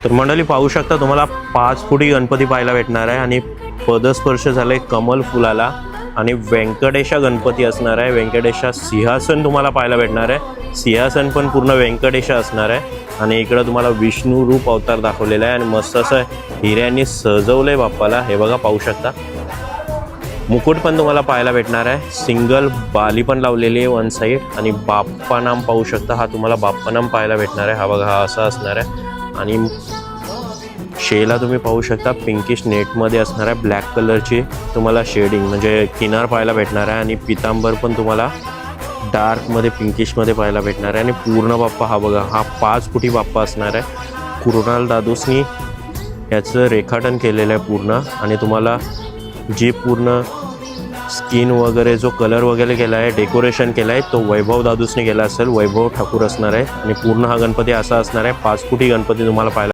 तर मंडळी पाहू शकता तुम्हाला 5 फुटी गणपती पाहायला भेटणार आहे आणि पदस्पर्श झाले कमल फुलाला आणि व्यंकटेशा गणपती असणार आहे। व्यंकटेशा सिंहासन तुम्हाला पाहायला भेटणार आहे। सिंहासन पण पूर्ण व्यंकटेशा असणार आहे आणि इकडे तुम्हाला विष्णू रूप अवतार दाखवलेला आहे आणि मस्त असं हिऱ्यांनी सजवलंय बाप्पाला। हे बघा पाहू शकता। मुकुट पण तुम्हाला पाहायला भेटणार आहे। सिंगल बाली पण लावलेली आहे वन साइड आणि बाप्पा नाम पाहू शकता। हा तुम्हाला बाप्पा नाम पाहायला भेटणार आहे। हा बघा हा असा असणार आहे आणि शेला तुम्ही पाहू शकता पिंकिश नेटमध्ये असणार आहे। ब्लॅक कलरची तुम्हाला शेडिंग म्हणजे किनार पाहायला भेटणार आहे आणि पितांबर पण तुम्हाला डार्कमध्ये पिंकिशमध्ये पाहायला भेटणार आहे आणि पूर्ण बाप्पा हा बघा हा 5 फुटी बाप्पा असणार आहे। कुणाल दादूसनी याचं रेखाटन केलेलं आहे पूर्ण आणि तुम्हाला जी पूर्ण स्किन वगैरे जो कलर वगैरे केला आहे डेकोरेशन केलं आहे तो वैभव दादूसने केला असेल। वैभव ठाकूर असणार आहे आणि पूर्ण हा गणपती असा असणार आहे। 5 फुटी गणपती तुम्हाला पाहायला